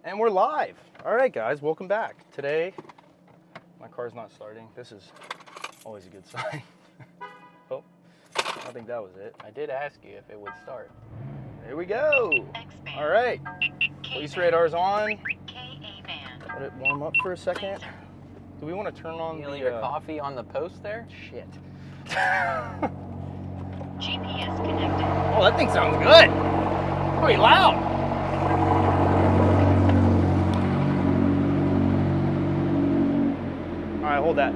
And we're live. All right, guys, welcome back. Today, my car's not starting. This is always a good sign. Oh, I think that was it. I did ask you if it would start. There we go. All right, police radar's on. Let it warm up for a second. Do we want to turn on You the leave your coffee on the post there? Shit. GPS connected. Oh, that thing sounds good. Pretty loud. All right, hold that.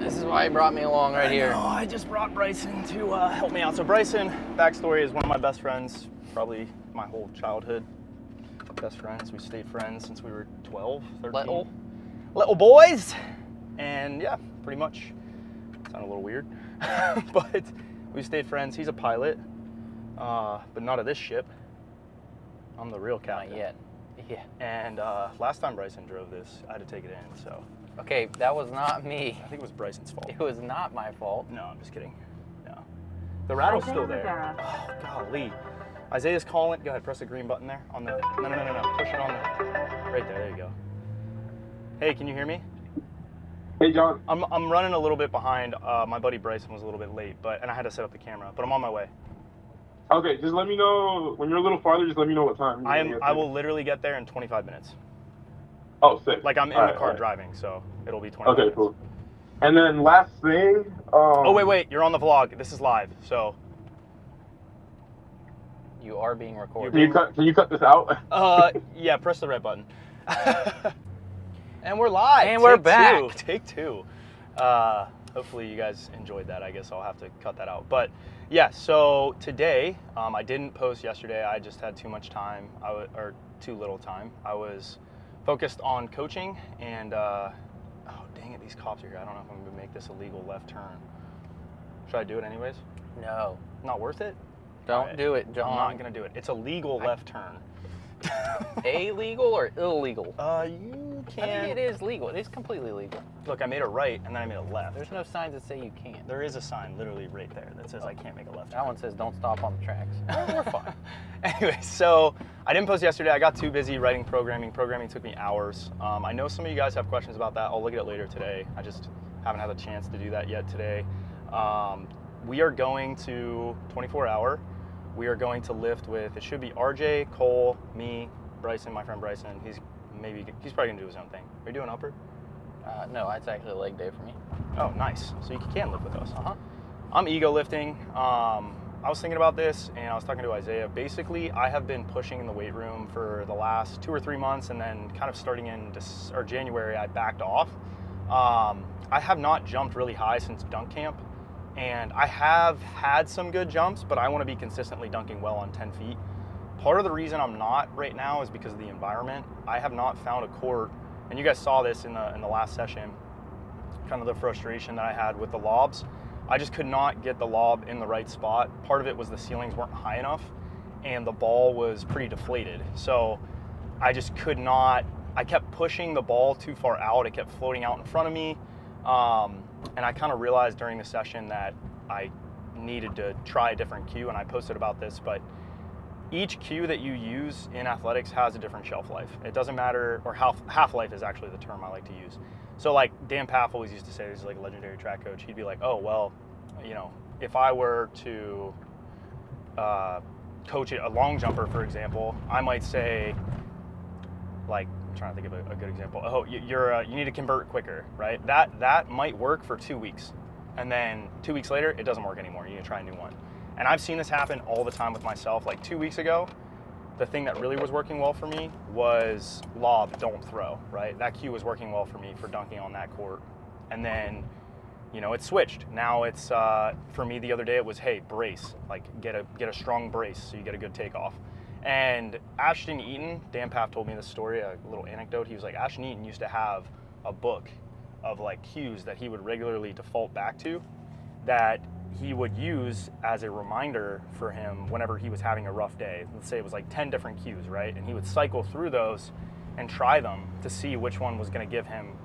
This is why he brought me along right here. Oh, I just brought Bryson to help me out. So Bryson, backstory, is one of my best friends, probably my whole childhood. Best friends. We stayed friends since we were 12, 13. Little boys. And yeah, pretty much. Sound a little weird. But we stayed friends. He's a pilot, but not of this ship. I'm the real captain. Not yet. Yeah. And last time Bryson drove this, I had to take it in, so. Okay, that was not me. I think it was Bryson's fault. It was not my fault. No, I'm just kidding. No. The rattle's still there. Oh, golly. Isaiah's calling. Go ahead, press the green button there on the, no. Push it on the, right there you go. Hey, can you hear me? Hey, John. I'm running a little bit behind. My buddy Bryson was a little bit late, and I had to set up the camera, but I'm on my way. Okay, just let me know when you're a little farther. Just let me know what time. I will literally get there in 25 minutes. Oh, sick. Like I'm in the car driving, so it'll be 25 minutes. Okay, cool. And then last thing. Oh wait, you're on the vlog. This is live, so. You are being recorded. Can you cut this out? Yeah, press the red button. And we're live. And we're back. Take two. Hopefully you guys enjoyed that. I guess I'll have to cut that out. But yeah, so today, I didn't post yesterday. I just had too much time, or too little time. I was focused on coaching and, oh dang it, these cops are here. I don't know if I'm gonna make this a legal left turn. Should I do it anyways? No. Not worth it? Don't do it, John. I'm not gonna do it. It's a legal left turn. Illegal or illegal? You can. I think it is legal. It is completely legal. Look, I made a right and then I made a left. There's no signs that say you can't. There is a sign literally right there that says I can't make a left turn. That one says don't stop on the tracks. We're fine. Anyway, so I didn't post yesterday. I got too busy writing programming. Programming took me hours. I know some of you guys have questions about that. I'll look at it later today. I just haven't had the chance to do that yet today. We are going to 24-hour. We are going to lift with, it should be RJ, Cole, me, Bryson, my friend Bryson. He's probably gonna do his own thing. Are you doing upper? No, it's actually a leg day for me. Oh, nice. So you can lift with us. I'm ego lifting. I was thinking about this and I was talking to Isaiah. Basically, I have been pushing in the weight room for the last 2 or 3 months, and then kind of starting in January, I backed off. I have not jumped really high since dunk camp. And I have had some good jumps, but I want to be consistently dunking well on 10 feet. Part of the reason I'm not right now is because of the environment. I have not found a court, and you guys saw this in the last session, kind of the frustration that I had with the lobs. I just could not get the lob in the right spot. Part of it was the ceilings weren't high enough, and the ball was pretty deflated. So I just could not, I kept pushing the ball too far out. It kept floating out in front of me. And I kind of realized during the session that I needed to try a different cue, and I posted about this, but each cue that you use in athletics has a different shelf life. It doesn't matter, or half-life is actually the term I like to use. So like Dan Paff always used to say, he's like a legendary track coach, he'd be like, oh, well, you know, if I were to coach a long jumper, for example, I might say, like, I'm trying to think of a good example. Oh, you need to convert quicker, right? That might work for 2 weeks. And then 2 weeks later, it doesn't work anymore. You need to try a new one. And I've seen this happen all the time with myself. Like 2 weeks ago, the thing that really was working well for me was lob, don't throw, right? That cue was working well for me for dunking on that court. And then, you know, it switched. Now it's, for me the other day, it was, hey, brace. Like get a strong brace so you get a good takeoff. And Ashton Eaton, Dan Paff told me this story, a little anecdote. He was like, Ashton Eaton used to have a book of like cues that he would regularly default back to that he would use as a reminder for him whenever he was having a rough day. Let's say it was like 10 different cues, right? And he would cycle through those and try them to see which one was gonna give him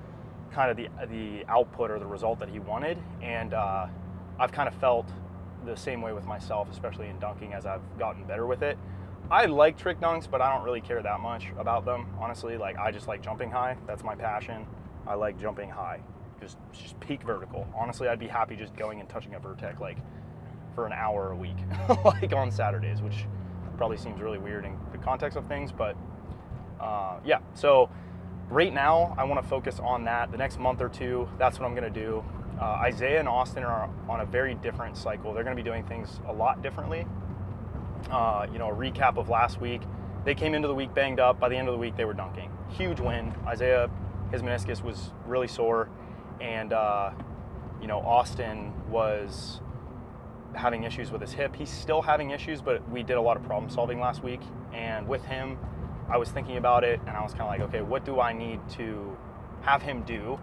kind of the output or the result that he wanted. And I've kind of felt the same way with myself, especially in dunking as I've gotten better with it. I like trick dunks, but I don't really care that much about them, honestly. Like, I just like jumping high. That's my passion. I like jumping high, just peak vertical. Honestly, I'd be happy just going and touching a vertex like for an hour a week, like on Saturdays, which probably seems really weird in the context of things, but yeah. So right now, I want to focus on that. The next month or two, that's what I'm going to do. Isaiah and Austin are on a very different cycle. They're going to be doing things a lot differently. You know, a recap of last week. They came into the week banged up. By the end of the week, they were dunking. Huge win. Isaiah, his meniscus was really sore, and you know, Austin was having issues with his hip. He's still having issues, but we did a lot of problem solving last week. And with him, I was thinking about it, and I was kind of like, okay, what do I need to have him do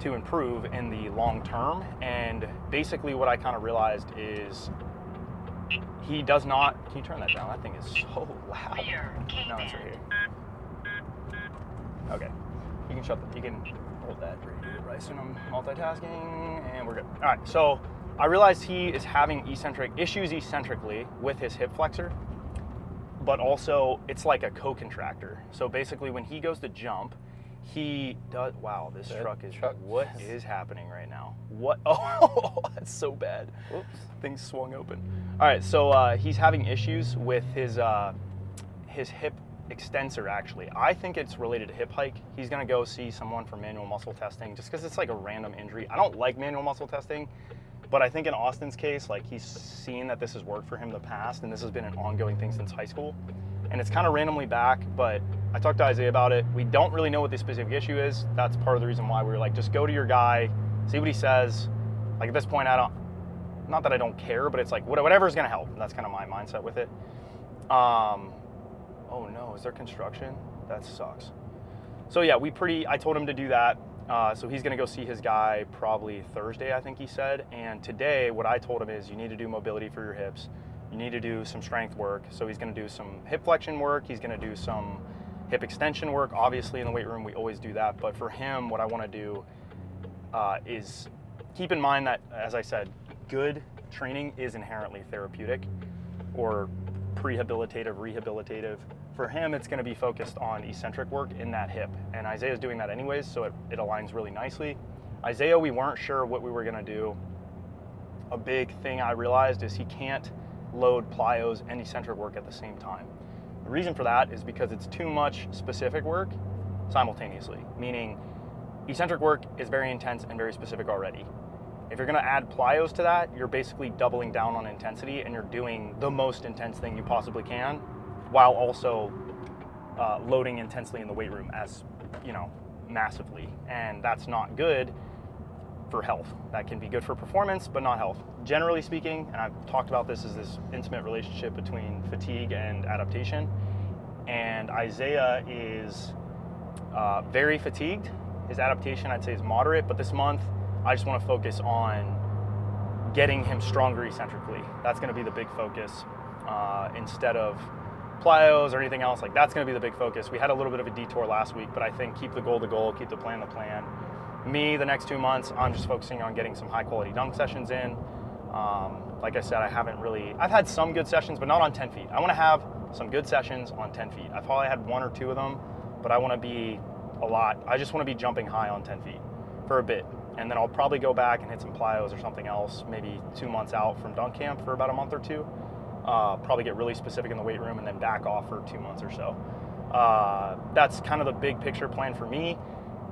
to improve in the long term? And basically what I kind of realized is he does not, can you turn that down? That thing is so loud. No, it's right here. Okay. You can hold that right here, Bryce, and I'm multitasking, and we're good. All right, so I realized he is having issues eccentrically with his hip flexor, but also it's like a co-contractor. So basically when he goes to jump, he does, wow, this truck, what is happening right now? What, oh, that's so bad. Whoops, things swung open. All right, so he's having issues with his hip extensor, actually. I think it's related to hip hike. He's gonna go see someone for manual muscle testing just because it's like a random injury. I don't like manual muscle testing, but I think in Austin's case, like, he's seen that this has worked for him in the past, and this has been an ongoing thing since high school. And it's kind of randomly back, but I talked to Isaiah about it. We don't really know what the specific issue is. That's part of the reason why we were like, just go to your guy, see what he says. Like, at this point, not that I don't care, but it's like, whatever's gonna help. That's kind of my mindset with it. Oh no, is there construction? That sucks. So yeah, I told him to do that. So he's gonna go see his guy probably Thursday, I think he said. And today, what I told him is, you need to do mobility for your hips. You need to do some strength work. So he's gonna do some hip flexion work. He's gonna do some hip extension work. Obviously in the weight room, we always do that. But for him, what I wanna do is keep in mind that, as I said, good training is inherently therapeutic or rehabilitative. For him, it's going to be focused on eccentric work in that hip, and Isaiah's doing that anyways, so it aligns really nicely. Isaiah, we weren't sure what we were going to do. A big thing I realized is he can't load plyos and eccentric work at the same time. The reason for that is because it's too much specific work simultaneously, meaning eccentric work is very intense and very specific already. If you're going to add plyos to that, you're basically doubling down on intensity, and you're doing the most intense thing you possibly can, while also loading intensely in the weight room as, you know, massively. And that's not good for health. That can be good for performance, but not health. Generally speaking, and I've talked about this, is this intimate relationship between fatigue and adaptation. And Isaiah is very fatigued. His adaptation, I'd say, is moderate, but this month, I just want to focus on getting him stronger eccentrically. That's going to be the big focus instead of plyos or anything else. Like, that's going to be the big focus. We had a little bit of a detour last week, but I think keep the goal the goal, keep the plan the plan. Me, the next 2 months, I'm just focusing on getting some high quality dunk sessions in. Like I said, I've had some good sessions, but not on 10 feet. I want to have some good sessions on 10 feet. I've probably had 1 or 2 of them, but I want to be I just want to be jumping high on 10 feet for a bit. And then I'll probably go back and hit some plyos or something else, maybe 2 months out from dunk camp for about a month or 2. Probably get really specific in the weight room and then back off for 2 months or so. That's kind of the big picture plan for me.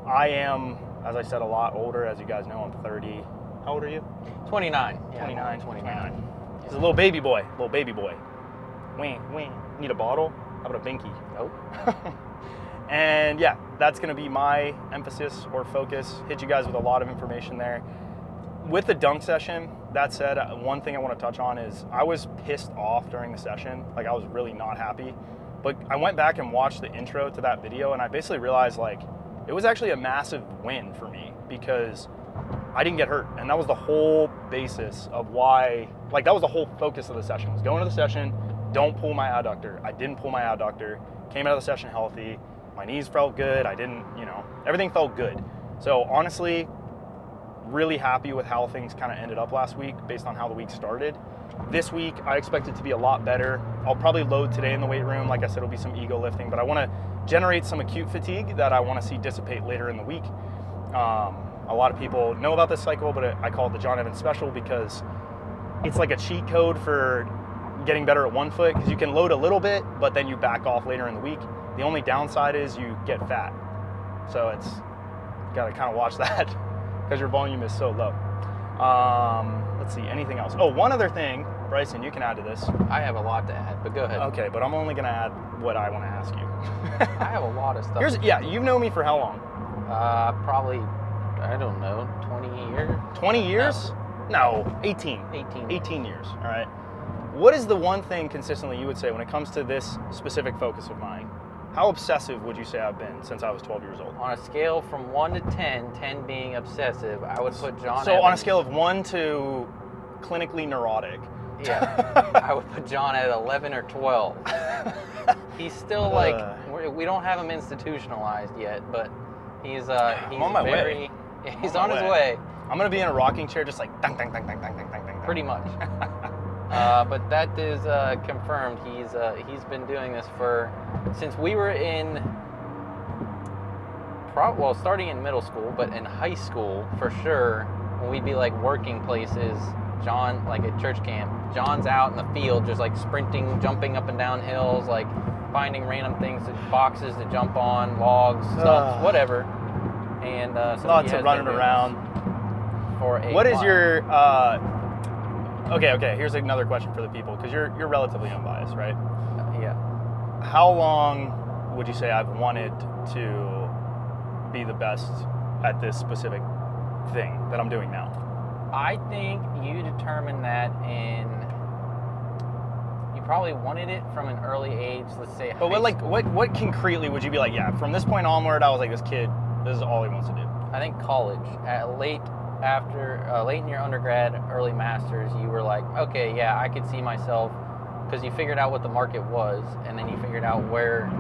I am, as I said, a lot older. As you guys know, I'm 30. How old are you? 29. 29. He's a little baby boy. Wing. Need a bottle? How about a binky? Nope. And yeah, that's going to be my emphasis or focus. Hit you guys with a lot of information there. With the dunk session, that said, one thing I want to touch on is I was pissed off during the session. Like, I was really not happy. But I went back and watched the intro to that video, and I basically realized, like, it was actually a massive win for me because I didn't get hurt. And that was the whole basis of why, like, that was the whole focus of the session, was going to the session, don't pull my adductor. I didn't pull my adductor, came out of the session healthy. My knees felt good. Everything felt good. So honestly, really happy with how things kind of ended up last week based on how the week started. This week, I expect it to be a lot better. I'll probably load today in the weight room. Like I said, it'll be some ego lifting, but I want to generate some acute fatigue that I want to see dissipate later in the week. A lot of people know about this cycle, but I call it the John Evans special because it's like a cheat code for getting better at one foot, because you can load a little bit, but then you back off later in the week. The only downside is you get fat. So it's got to kind of watch that because your volume is so low. Let's see, anything else? Oh, one other thing, Bryson, you can add to this. I have a lot to add, but go ahead. Okay, but I'm only going to add what I want to ask you. I have a lot of stuff. You've known me for how long? Probably, I don't know, 20 years? 20 years? No, 18. 18 years, all right. What is the one thing consistently you would say when it comes to this specific focus of mine? How obsessive would you say I've been since I was 12 years old? On a scale from 1 to 10, 10 being obsessive, I would put John So Evans, on a scale of 1 to clinically neurotic. Yeah, I would put John at 11 or 12. He's still like, we don't have him institutionalized yet, but he's I'm on my way. He's on his way. I'm gonna be in a rocking chair, just like dang, dang, dang, dang, dang, dang, dang, dang. Pretty much. But that is confirmed. He's been doing this since we were in, starting in middle school, but in high school for sure. When we'd be like working places, John, like at church camp, John's out in the field just like sprinting, jumping up and down hills, like finding random things, boxes to jump on, logs, stumps, whatever. And so lots of running around. What is your okay, here's another question for the people, because you're relatively unbiased, right? Yeah. How long would you say I've wanted to be the best at this specific thing that I'm doing now? I think you determined that you probably wanted it from an early age, let's say But high school. what concretely would you be like, yeah, from this point onward, I was like, this kid, this is all he wants to do? I think college, late in your undergrad, early masters, you were like, okay, yeah, I could see myself, because you figured out what the market was, and then you figured out where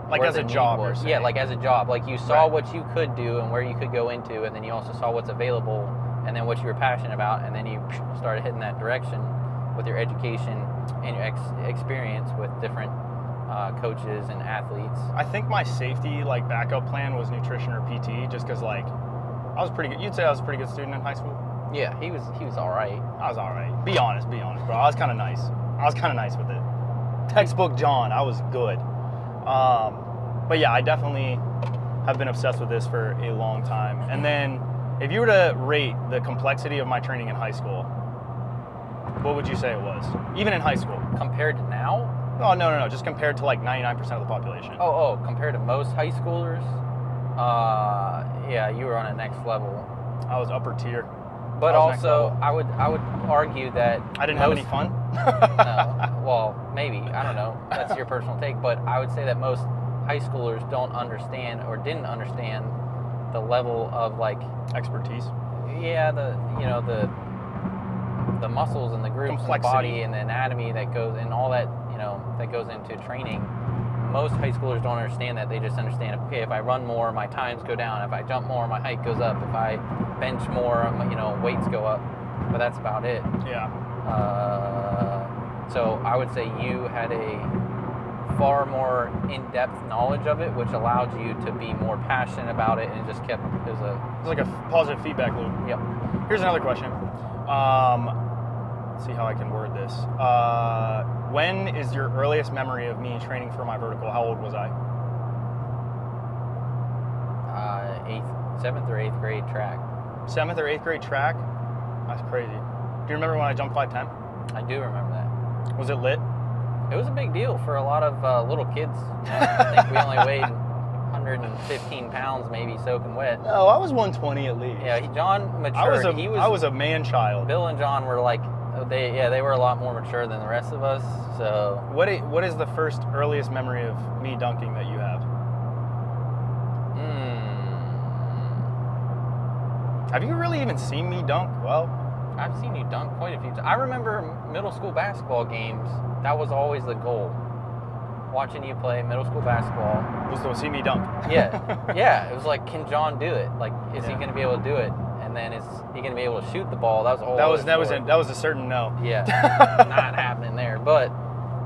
like where as the a need job, was. you're Yeah, saying. like as a job. Like you saw Right. what you could do and where you could go into, and then you also saw what's available, and then what you were passionate about, and then you started heading that direction with your education and your experience with different coaches and athletes. I think my safety like backup plan was nutrition or PT, just because like I was pretty good. You'd say I was a pretty good student in high school? Yeah, he was all right. I was all right. Be honest, bro. I was kind of nice. With it. Textbook John, I was good. But yeah, I definitely have been obsessed with this for a long time. And then if you were to rate the complexity of my training in high school, what would you say it was? Even in high school? Compared to now? Oh, no. Just compared to like 99% of the population. Oh, compared to most high schoolers? Yeah, you were on a next level. I was upper tier. But I was next also, level. I would argue that I didn't have any fun? No. Well, maybe. I don't know. That's your personal take. But I would say that most high schoolers don't understand or didn't understand the level of like Expertise. Yeah, the muscles and the groups and the body and the anatomy that goes and all that that goes into training. Most high schoolers don't understand that. They just understand, okay, if I run more, my times go down. If I jump more, my height goes up. If I bench more, weights go up. But that's about it. Yeah. So I would say you had a far more in-depth knowledge of it, which allowed you to be more passionate about it, and it just kept It's like a positive feedback loop. Yep. Here's another question. Let's see how I can word this. When is your earliest memory of me training for my vertical? How old was I? 7th or 8th grade track. 7th or 8th grade track? That's crazy. Do you remember when I jumped 5'10"? I do remember that. Was it lit? It was a big deal for a lot of little kids. I think we only weighed 115 pounds, maybe soaking wet. No, I was 120 at least. Yeah, John matured. I was a man-child. Bill and John were like, they were a lot more mature than the rest of us. So What is the first earliest memory of me dunking that you have? Have you really even seen me dunk? Well, I've seen you dunk quite a few times. I remember middle school basketball games. That was always the goal. watching you play middle school basketball. Was to see me dunk. Yeah. It was like, can John do it? Like, is he going to be able to do it? And then is he going to be able to shoot the ball? That was a whole. That was a certain no. Yeah, not happening there. But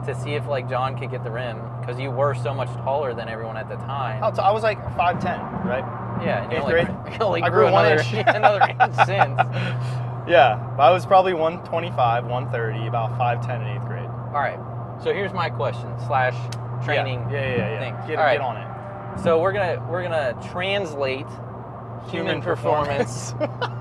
to see if like John could get the rim, because you were so much taller than everyone at the time. I was like 5'10", right? Yeah, and you 8th grade. only I grew another 1 inch. another inch since. Yeah, I was probably 125, 130, about 5'10" in 8th grade. All right. So here's my question / training thing. Get on it. So we're gonna translate human performance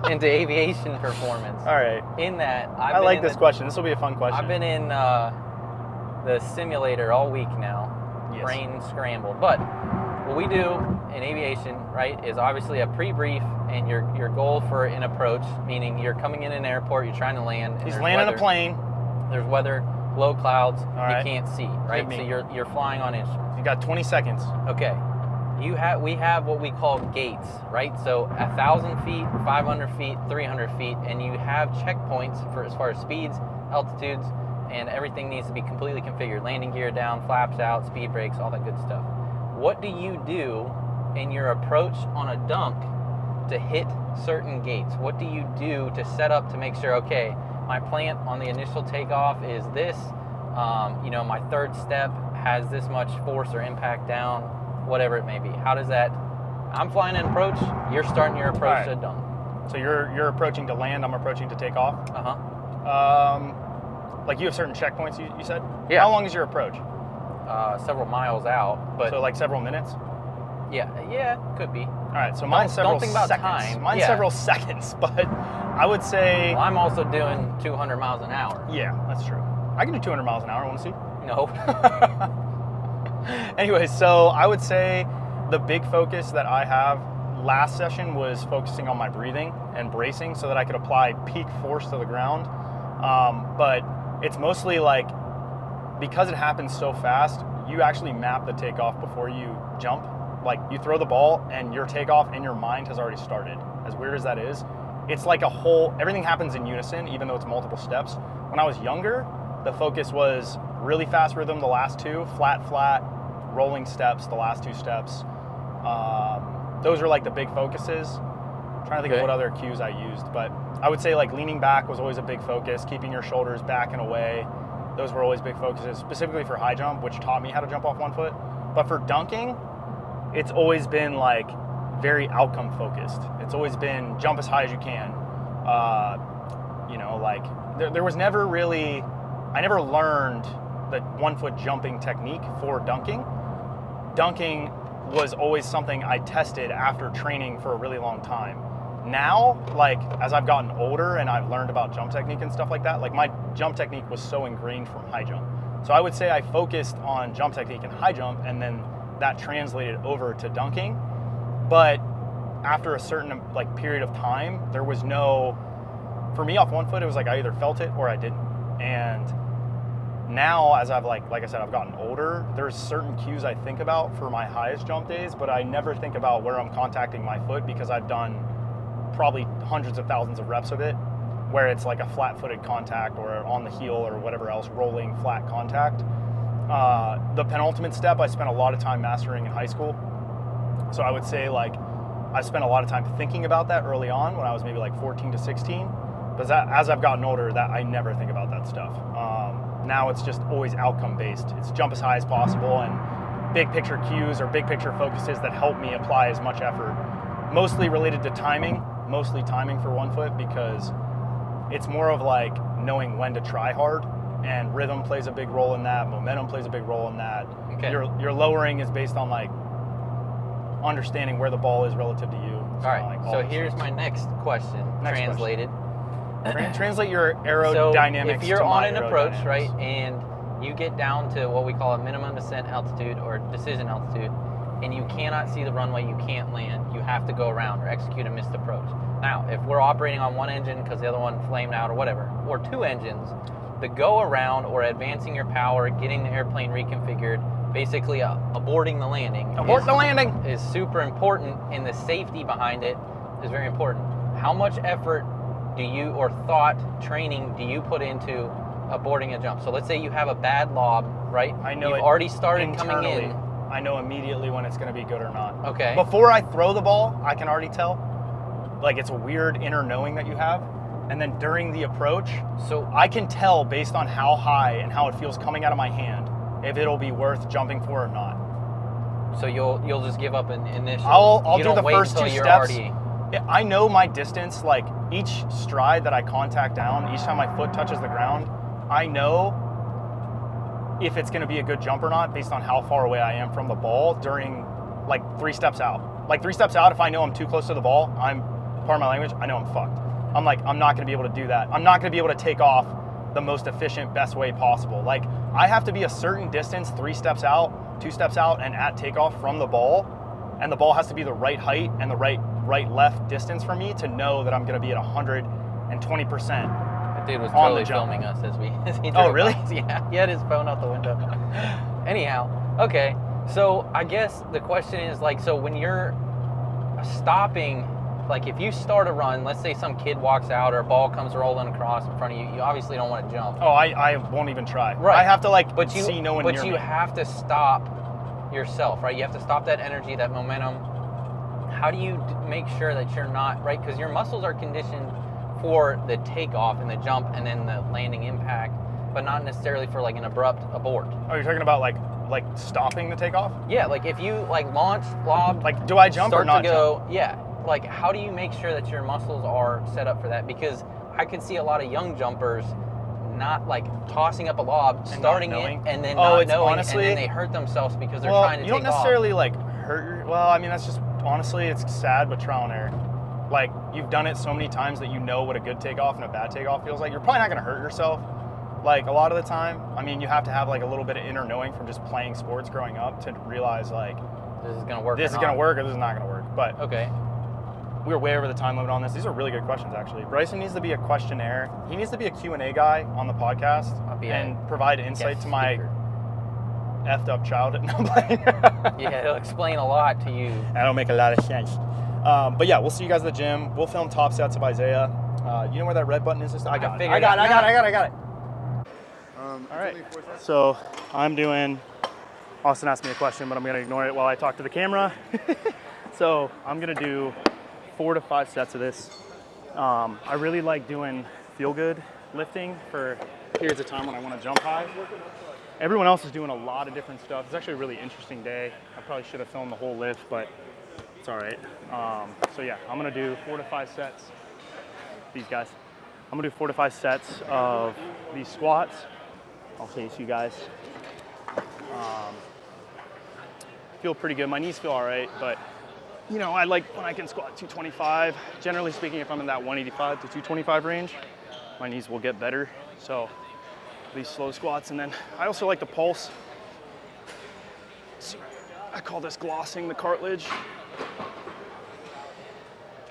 into aviation performance. All right. In that, I like this question. This will be a fun question. I've been in the simulator all week now. Yes. Brain scrambled. But what we do in aviation, right, is obviously a pre-brief and your goal for an approach, meaning you're coming in an airport, you're trying to land. And he's landing a plane. There's weather, low clouds, right. you can't see, right? So you're flying on instruments. You got 20 seconds. Okay. We have what we call gates, right? So 1,000 feet, 500 feet, 300 feet, and you have checkpoints for as far as speeds, altitudes, and everything needs to be completely configured. Landing gear down, flaps out, speed brakes, all that good stuff. What do you do in your approach on a dunk to hit certain gates? What do you do to set up to make sure, okay, my plant on the initial takeoff is this, my third step has this much force or impact down, whatever it may be. How does that, I'm flying an approach, you're starting your approach to dunk. So you're approaching to land, I'm approaching to take off? Like you have certain checkpoints, you said? Yeah. How long is your approach? Several miles out, but. So like several minutes? Yeah, could be. All right, so mine's several seconds. Time. Mine's several seconds, but I would say... Well, I'm also doing 200 miles an hour. Yeah, that's true. I can do 200 miles an hour, want to see? No. Anyway, so I would say the big focus that I have last session was focusing on my breathing and bracing so that I could apply peak force to the ground. But it's mostly like, because it happens so fast, you actually map the takeoff before you jump. Like you throw the ball and your takeoff in your mind has already started. As weird as that is, it's like everything happens in unison, even though it's multiple steps. When I was younger, the focus was really fast rhythm, the last two, flat, rolling steps, the last two steps. Those are like the big focuses. I'm trying to think of what other cues I used, but I would say like leaning back was always a big focus, keeping your shoulders back and away. Those were always big focuses, specifically for high jump, which taught me how to jump off 1 foot. But for dunking, it's always been like very outcome focused. It's always been jump as high as you can. There was never really, I never learned the 1 foot jumping technique for dunking. Dunking was always something I tested after training for a really long time. Now, like as I've gotten older and I've learned about jump technique and stuff like that, like my jump technique was so ingrained from high jump. So I would say I focused on jump technique and high jump, and then that translated over to dunking. But after a certain like period of time, there was no, for me off 1 foot, it was like I either felt it or I didn't. And now as I've like I said, I've gotten older, there's certain cues I think about for my highest jump days, but I never think about where I'm contacting my foot because I've done probably hundreds of thousands of reps of it, where it's like a flat-footed contact or on the heel or whatever else, rolling flat contact. The penultimate step I spent a lot of time mastering in high school. So I would say like I spent a lot of time thinking about that early on when I was maybe like 14 to 16. But as I've gotten older, that I never think about that stuff. Now it's just always outcome based. It's jump as high as possible and big picture cues or big picture focuses that help me apply as much effort. Mostly related to timing, mostly timing for 1 foot, because it's more of like knowing when to try hard, and rhythm plays a big role in that, momentum plays a big role in that. Okay. Your lowering is based on like understanding where the ball is relative to you. All right, so here's my next question, translated. Translate your aerodynamics. So if you're on an approach, aerodynamics. right, and you get down to what we call a minimum descent altitude or decision altitude, and you cannot see the runway, you can't land, you have to go around or execute a missed approach. Now, if we're operating on one engine because the other one flamed out or whatever, or two engines, the go around or advancing your power, getting the airplane reconfigured, basically aborting the landing. Abort the landing! Is super important, and the safety behind it is very important. How much effort do you, or thought, training do you put into aborting a jump. So let's say you have a bad lob, right? I know You've it already started coming internally. in. I know immediately when it's going to be good or not. Okay. Before I throw the ball, I can already tell. Like, it's a weird inner knowing that you have. And then during the approach, So I can tell based on how high and how it feels coming out of my hand if it'll be worth jumping for or not. So you'll just give up initially. I'll you do don't the wait first until two you're steps. already. I know my distance, like each stride that I contact down, each time my foot touches the ground, I know if it's going to be a good jump or not based on how far away I am from the ball during like 3 steps out. Like 3 steps out, if I know I'm too close to the ball, I'm, pardon my language, I know I'm fucked. I'm like, I'm not going to be able to do that. I'm not going to be able to take off the most efficient, best way possible. Like, I have to be a certain distance, 3 steps out, 2 steps out, and at takeoff from the ball, and the ball has to be the right height and the right left distance for me to know that I'm going to be at 120%. That dude was on totally the jump. filming us as he Oh, drove really? by. Yeah, he had his phone out the window. Anyhow, okay. So I guess the question is like, so when you're stopping, like if you start a run, let's say some kid walks out or a ball comes rolling across in front of you, you obviously don't want to jump. Oh, I won't even try. Right. I have to like But you, see no one but near you me. have to stop yourself, right? You have to stop that energy, that momentum. How do you make sure that you're not, right? Because your muscles are conditioned for the takeoff and the jump and then the landing impact, but not necessarily for like an abrupt abort. Oh, you're talking about like stopping the takeoff? Yeah, like if you like launch, lob, Like, do I jump or start not to go, yeah. Like, how do you make sure that your muscles are set up for that? Because I could see a lot of young jumpers not like tossing up a lob, And starting not it, knowing? and then Oh, not it's knowing, honestly- and then they hurt themselves because they're Well, trying to you take don't off. necessarily like hurt. Well, I mean, that's just honestly, it's sad, but trial and error. Like, you've done it so many times that you know what a good takeoff and a bad takeoff feels like. You're probably not going to hurt yourself. Like, a lot of the time, I mean, you have to have like a little bit of inner knowing from just playing sports growing up to realize like This is gonna work. this is going to work or this is not going to work. But Okay. we're way over the time limit on this. These are really good questions, actually. Bryson needs to be a questionnaire. He needs to be a Q&A guy on the podcast I'll be and provide insight guest to my speaker. effed up childhood. No, I'm playing. Yeah, it'll explain a lot to you. That don't make a lot of sense. But yeah, we'll see you guys at the gym. We'll film top sets of Isaiah. You know where that red button is? I got it. I got it. All right. So I'm doing, Austin asked me a question, but I'm going to ignore it while I talk to the camera. So I'm going to do 4 to 5 sets of this. I really like doing feel-good lifting for periods of time when I want to jump high. Everyone else is doing a lot of different stuff. It's actually a really interesting day. I probably should have filmed the whole lift, but it's all right. So yeah, I'm gonna do 4 to 5 sets. These guys. I'm gonna do 4 to 5 sets of these squats. I'll face you guys. Feel pretty good. My knees feel all right, but you know, I like when I can squat 225. Generally speaking, if I'm in that 185 to 225 range, my knees will get better. So these slow squats, and then I also like the pulse. I call this glossing the cartilage.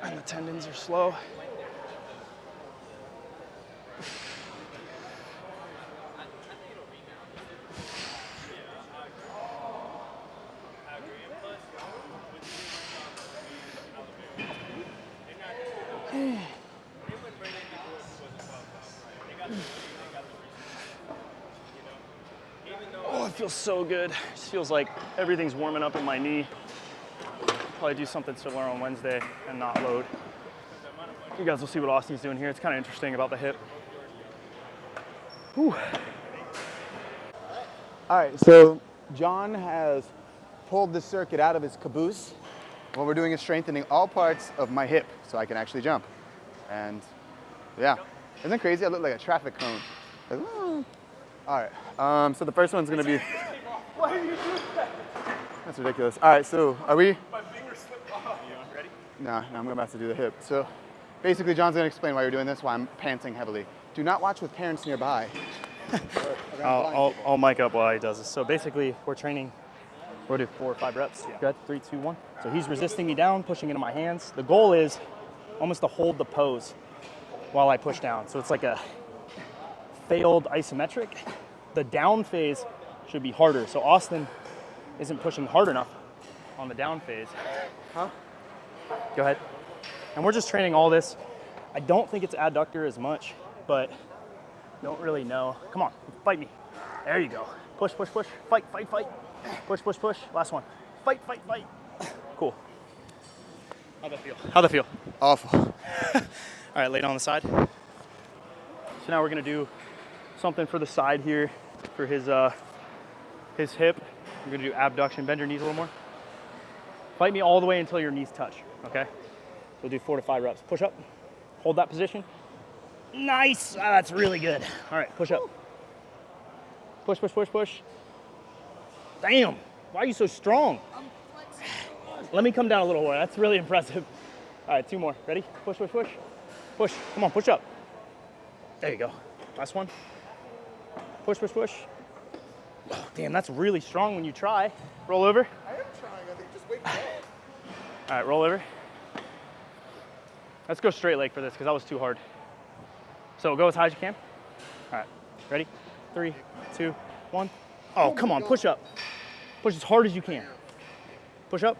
And the tendons are slow. Oh, it feels so good. It just feels like everything's warming up in my knee. Probably do something similar on Wednesday and not load. You guys will see what Austin's doing here. It's kind of interesting about the hip. Whew. All right, so John has pulled the circuit out of his caboose. What we're doing is strengthening all parts of my hip so I can actually jump. And yeah, isn't that crazy? I look like a traffic cone. Like, "Woo." All right, so the first one's gonna be. Why are you doing that? That's ridiculous. All right, so are we? My finger slipped off. You ready? No, I'm about to do the hip. So basically, John's gonna explain why you're doing this, why I'm panting heavily. Do not watch with parents nearby. I'll mic up while he does this. So basically, we're training. We'll do 4 or 5 reps. Yeah. Good. 3, 2, 1. So he's resisting me down, pushing into my hands. The goal is almost to hold the pose while I push down. So it's like a failed isometric. The down phase should be harder. So Austin isn't pushing hard enough on the down phase. Huh? Go ahead. And we're just training all this. I don't think it's adductor as much, but Don't really know. Come on, fight me. There you go. Push, push, push. Fight, fight, fight. Push, push, push. Last one. Fight, fight, fight. Cool. How'd that feel? How'd that feel? Awful. All right, lay down on the side. So now we're gonna do something for the side here for his hip. We're gonna do abduction. Bend your knees a little more. Fight me all the way until your knees touch, okay? We'll do 4 to 5 reps. Push up, hold that position. Nice, that's really good. All right, push up. Push, push, push, push. Damn, why are you so strong? Let me come down a little more, that's really impressive. All right, 2 more, ready? Push, push, push. Push, come on, push up. There you go, last one. Push, push, push. Oh, damn, that's really strong when you try. Roll over. I am trying, I think, just wake me up. All right, roll over. Let's go straight leg for this because that was too hard. So go as high as you can. All right, ready? 3, 2, 1. Oh, come on, push up. Push as hard as you can. Push up.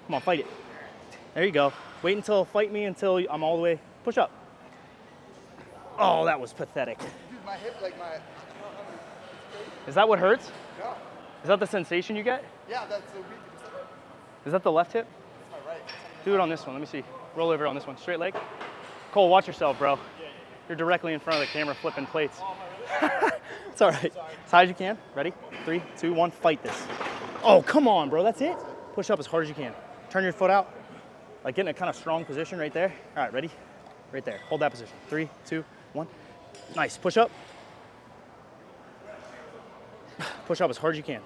Come on, fight it. There you go. Wait until, fight me until I'm all the way. Push up. Oh, that was pathetic. Dude, my hip, like my... Is that what hurts? No. Is that the sensation you get? Yeah, that's the weak. Is that the left hip? That's my right. Do it on this one, let me see. Roll over on this one, straight leg. Cole, watch yourself, bro. You're directly in front of the camera flipping plates. It's all right. As high as you can. Ready? 3, 2, 1, fight this. Oh, come on, bro, that's it. Push up as hard as you can. Turn your foot out. Like get in a kind of strong position right there. All right, ready? Right there, hold that position. 3, 2, 1. Nice, push up. Push up as hard as you can.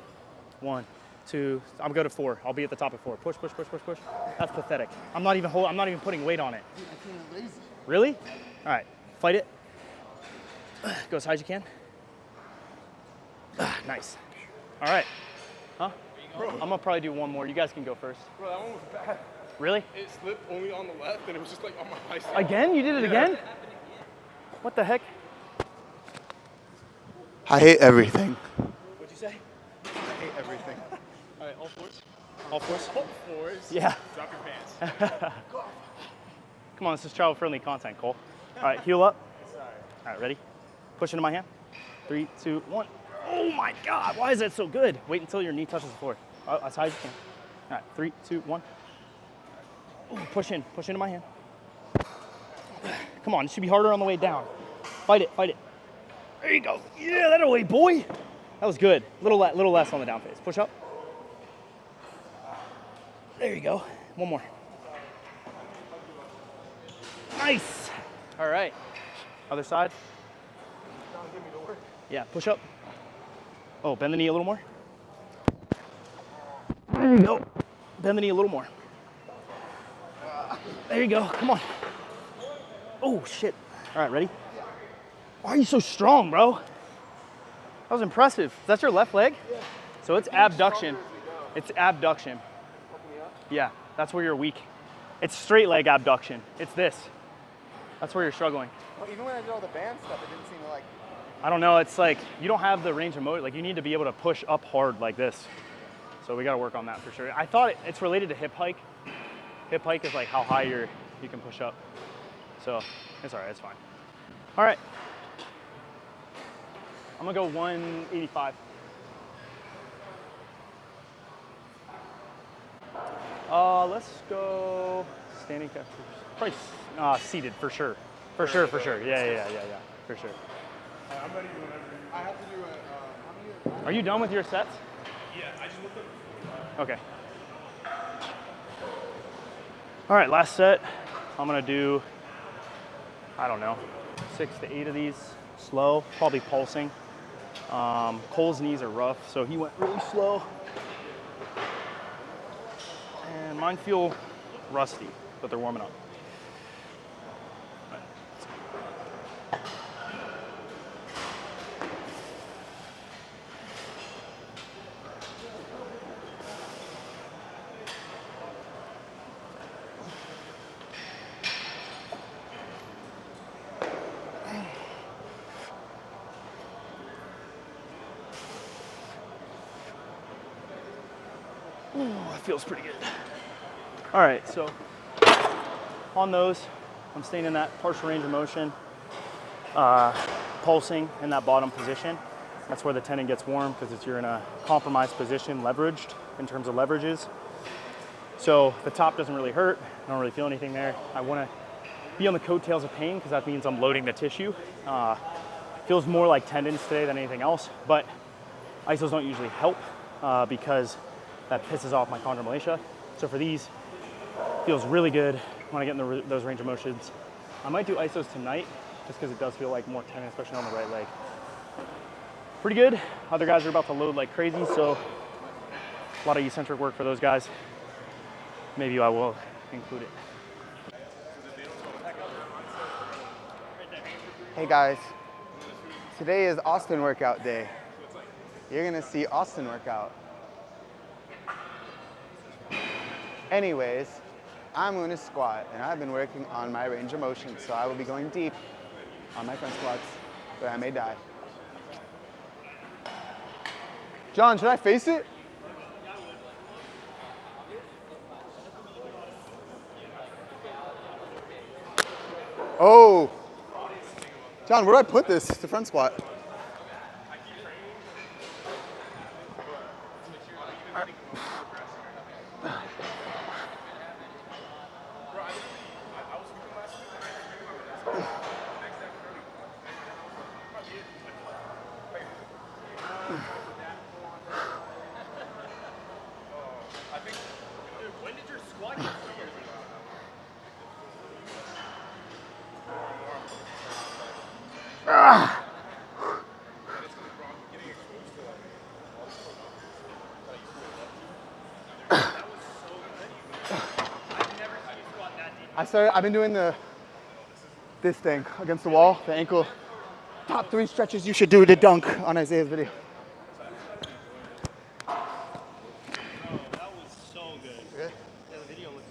1, 2, I'm gonna go to 4. I'll be at the top of 4. Push, push, push, push, push. That's pathetic. I'm not even putting weight on it. Dude, I feel lazy. Really? All right, fight it. Go as high as you can. Nice. All right. Huh? Bro. I'm gonna probably do one more. You guys can go first. Bro, that one was bad. Really? It slipped only on the left, and it was just like on my bicep. Again? You did it again? What the heck? I hate everything. What'd you say? I hate everything. All right, all fours. All fours? All fours. Yeah. Drop your pants. Come on, this is travel-friendly content, Cole. All right, heel up. All right, ready? Push into my hand. 3, 2, 1. Oh my God, why is that so good? Wait until your knee touches the floor. As high as you can. All right, 3, 2, 1. Ooh, push into my hand. Come on, it should be harder on the way down. Fight it, fight it. There you go. Yeah, that away, boy. That was good. Little less on the down phase. Push up. There you go. One more. Nice. All right. Other side. Yeah, push up. Oh, bend the knee a little more. There you go. Bend the knee a little more. There you go. Come on. Oh, shit. All right, ready? Why are you so strong, bro? That was impressive. Is that your left leg? Yeah. So it's abduction. It's abduction. Yeah, that's where you're weak. It's straight leg abduction. It's this. That's where you're struggling. Well, even when I did all the band stuff, it didn't seem to like... I don't know, it's like, you don't have the range of motion. Like you need to be able to push up hard like this. So we gotta work on that for sure. I thought it's related to hip hike. Hip hike is like how high you can push up. So it's all right, it's fine. All right. I'm gonna go 185. Let's go standing captures. Probably seated for sure. For sure. Yeah, for sure. I'm ready whenever. I have to do a. How many? Are you done with your sets? Yeah, I just looked up. Okay. All right, last set. I'm gonna do, I don't know, 6 to 8 of these, slow, probably pulsing. Cole's knees are rough, so he went really slow. And mine feel rusty, but they're warming up. Ooh, that feels pretty good. All right, so on those, I'm staying in that partial range of motion. pulsing in that bottom position. That's where the tendon gets warm because you're in a compromised position, leveraged in terms of leverages. So the top doesn't really hurt. I don't really feel anything there. I want to be on the coattails of pain because that means I'm loading the tissue. Feels more like tendons today than anything else, but isos don't usually help because that pisses off my chondromalacia. So for these, feels really good when I get in those range of motions. I might do isos tonight just because it does feel like more tendon, especially on the right leg. Pretty good. Other guys are about to load like crazy, so a lot of eccentric work for those guys. Maybe I will include it. Hey guys, today is Austin workout day. You're gonna see Austin workout. Anyways, I'm gonna squat and I've been working on my range of motion, so I will be going deep on my front squats, but I may die. John, should I face it? Oh! John, where do I put this? The front squat. When did your squat get 2 years ago? I've been doing this thing against the wall, the ankle. Top 3 stretches you should do to dunk on Isaiah's video. That was so good. Good? Yeah, the video looked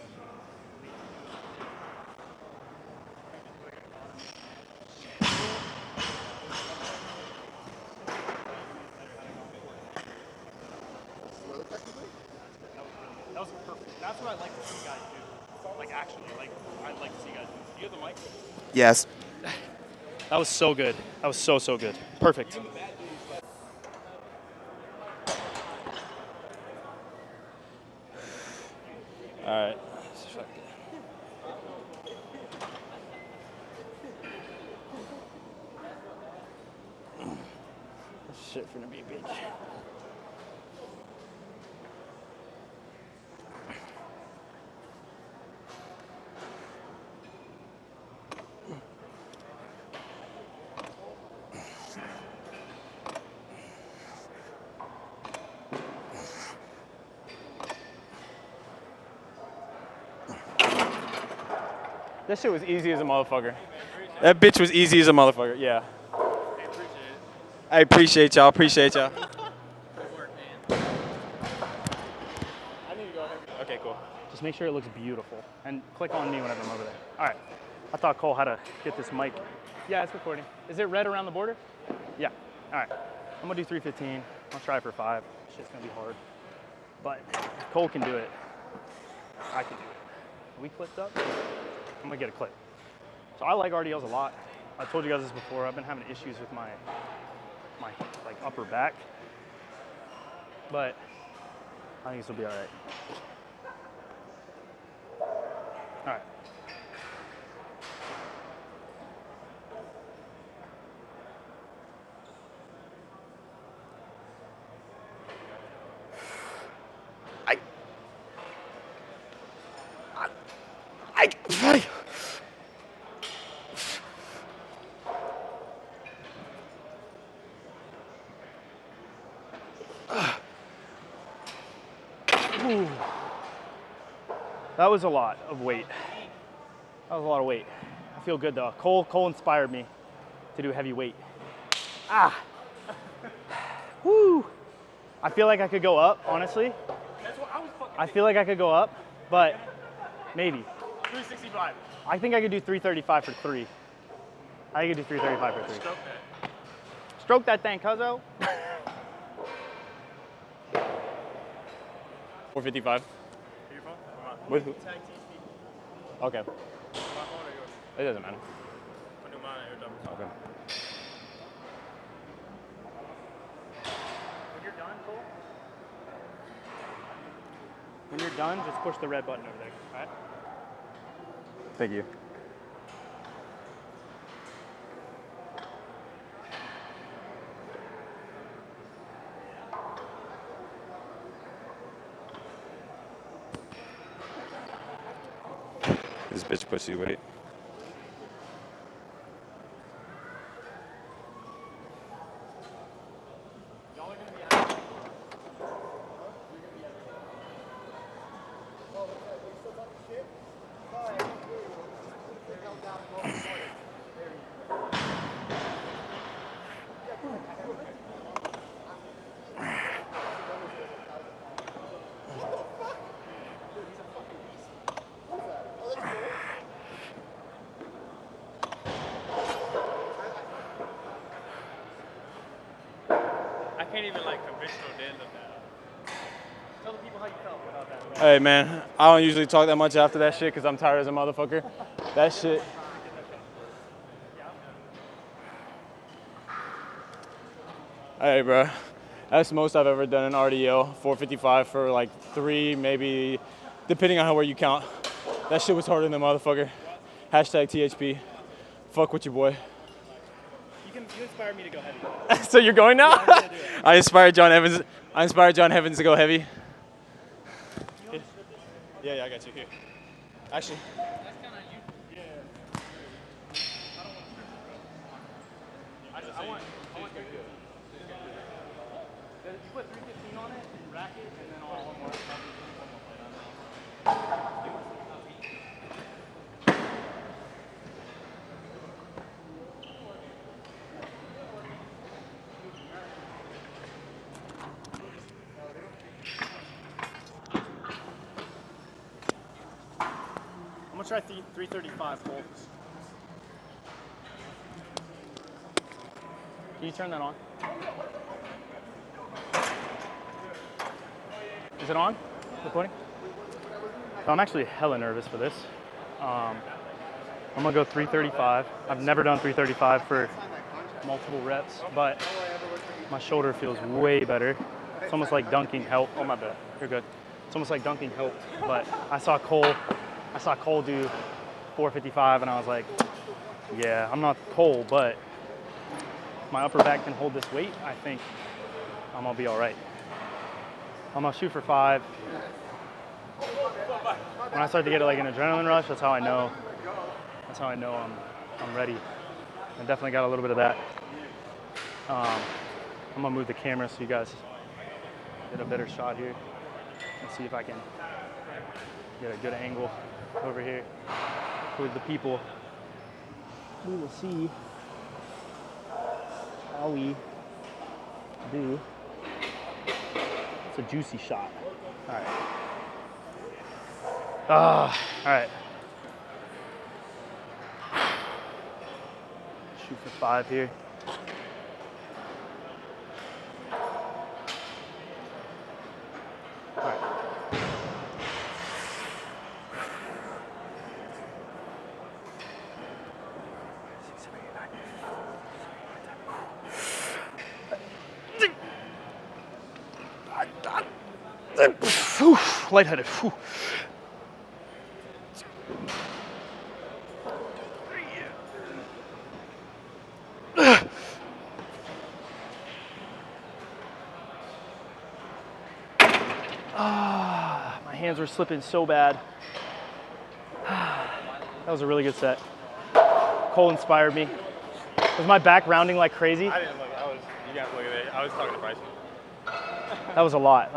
That was perfect. That's what I like to see guys do. Like actually, like I'd like to see guys do. Do you have the mic? Yes. That was so good. That was so good. Perfect. All right. This shit finna be big. That shit was easy as a motherfucker. That bitch was easy as a motherfucker, yeah. I appreciate y'all, Good work, man. I need to go ahead. Okay, cool. Just make sure it looks beautiful. And click on me whenever I'm over there. All right. I thought Cole had to get this mic. Yeah, it's recording. Is it red around the border? Yeah. All right. I'm gonna do 315. I'll try for 5. Shit's gonna be hard. But if Cole can do it, I can do it. Are we clipped up? I'm gonna get a clip. So I like RDLs a lot. I told you guys this before. I've been having issues with my like upper back, but I think this will be all right. All right. Ooh. That was a lot of weight. That was a lot of weight. I feel good though. Cole inspired me to do heavy weight. Ah. Woo. I feel like I could go up, honestly. I feel like I could go up, but maybe. 365. I think I could do 335 for 3. I could do 335 for 3. Stroke that. Stroke that thing, cuzzo. 455. Your phone? With who? Tag THP. Okay. My phone or yours? It doesn't matter. I'll do mine at your Okay. When you're done, Cole. When you're done, just push the red button over there. All right. Thank you. This bitch pussy weight. I can't even like conventional deadlift that. Tell the people how you felt about that. Hey man, I don't usually talk that much after that shit because I'm tired as a motherfucker. That shit. Hey bro, that's the most I've ever done in RDL, 455 for like 3, maybe, depending on where you count. That shit was harder than a motherfucker. Hashtag THP. Fuck with your boy. You inspired me to go heavy. So you're going now? Yeah, I inspired John Evans. I inspired John Evans to go heavy. Yeah, I got you here. Actually. That's kind of you. Yeah. I want you to. You put 315 on it, rack it, and then I'll one more plate on it. I'm gonna try 335 Cole. Can you turn that on? Is it on? Recording? So I'm actually hella nervous for this. I'm gonna go 335. I've never done 335 for multiple reps, but my shoulder feels way better. It's almost like dunking helped. Oh my bad, you're good. It's almost like dunking helped, but I saw Cole do 455 and I was like, yeah, I'm not Cole, but if my upper back can hold this weight, I think I'm gonna be all right. I'm gonna shoot for 5. When I start to get like an adrenaline rush, that's how I know I'm ready. I definitely got a little bit of that. I'm gonna move the camera so you guys get a better shot here and see if I can get a good angle over here with the people. We will see how we do. It's a juicy shot. All right. All right. Shoot for 5 here. All right. Lightheaded. My hands were slipping so bad. That was a really good set. Cole inspired me. Was my back rounding like crazy? I didn't look. You got to look at it. I was talking to Bryson. That was a lot.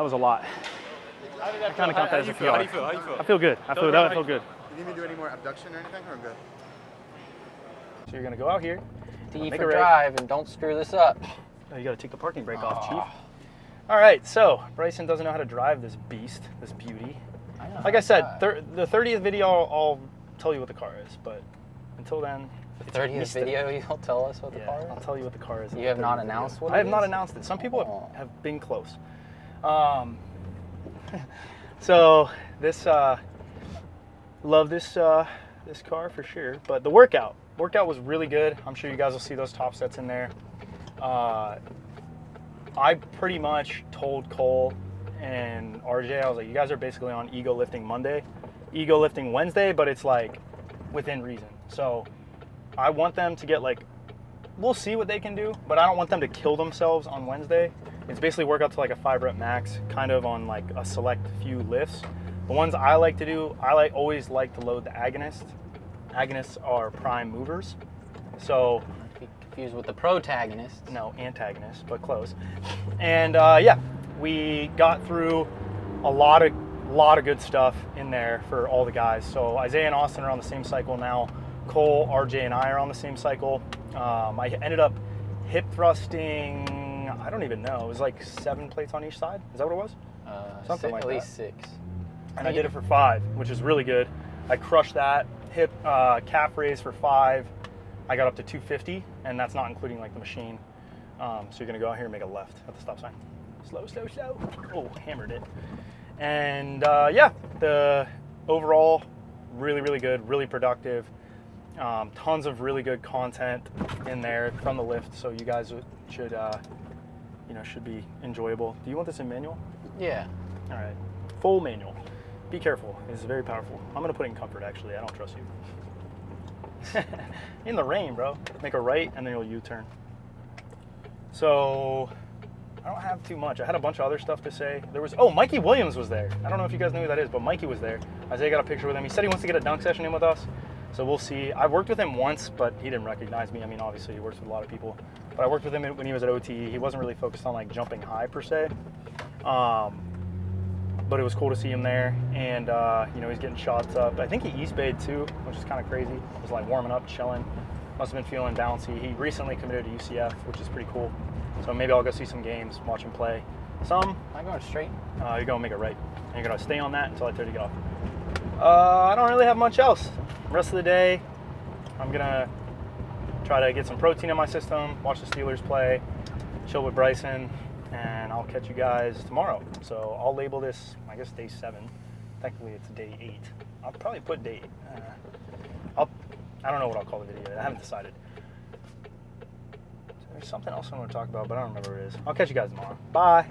I kind of count that as a PR. How do you feel? I feel good. I feel good. You need me to do any more abduction or anything, or I'm good? So you're gonna go out here. D Make for it right. drive, and don't screw this up. Oh, you gotta take the parking brake off, Chief. All right, so Bryson doesn't know how to drive this beast, this beauty. Like I said, the 30th video, I'll tell you what the car is, but until then, The 30th video, you'll tell us what the car I'll is? tell you what the car is. in You the have not 30th video. announced what I it have not is? announced it. Some people have been close. So this love this car for sure, but the workout workout was really good. I'm sure you guys will see those top sets in there. I pretty much told Cole and RJ, I was like, you guys are basically on ego lifting Monday, ego lifting Wednesday, but it's like within reason. So I want them to get like, we'll see what they can do, but I don't want them to kill themselves on Wednesday. It's basically work out to like a 5 rep max, kind of on like a select few lifts. The ones I like to do, always like to load the agonists. Agonists are prime movers. So Be confused with the protagonist. no, antagonists, but close. And yeah, we got through a lot of good stuff in there for all the guys. So Isaiah and Austin are on the same cycle now. Cole, RJ, and I are on the same cycle. I ended up hip thrusting, I don't even know, it was like 7 plates on each side. Is that what it was? Something like at that. least 6. And I did it for 5, which is really good. I crushed that. Hip calf raise for 5. I got up to 250, and that's not including like the machine. So you're gonna go out here and make a left at the stop sign. Slow, slow, slow. Oh, hammered it. And yeah, the overall, really, really good, really productive. Tons of really good content in there from the lift, so you guys should, should be enjoyable. Do you want this in manual? Yeah. All right, full manual. Be careful, it's very powerful. I'm gonna put it in comfort, actually. I don't trust you. In the rain, bro. Make a right, and then you'll U-turn. So, I don't have too much. I had a bunch of other stuff to say. Mikey Williams was there. I don't know if you guys know who that is, but Mikey was there. Isaiah got a picture with him. He said he wants to get a dunk session in with us. So we'll see. I worked with him once, but he didn't recognize me. I mean, obviously he works with a lot of people. But I worked with him when he was at OTE. He wasn't really focused on like jumping high per se. But it was cool to see him there. And, he's getting shots up. I think he East Bayed too, which is kind of crazy. He was like warming up, chilling. Must have been feeling bouncy. He recently committed to UCF, which is pretty cool. So maybe I'll go see some games, watch him play. Am I going straight? You're going to make it right. And you're going to stay on that until I tell you to get off. I don't really have much else. Rest of the day, I'm going to try to get some protein in my system, watch the Steelers play, chill with Bryson, and I'll catch you guys tomorrow. So I'll label this, I guess, day 7. Technically, it's day 8. I'll probably put day 8. I don't know what I'll call the video. I haven't decided. There's something else I want to talk about, but I don't remember what it is. I'll catch you guys tomorrow. Bye.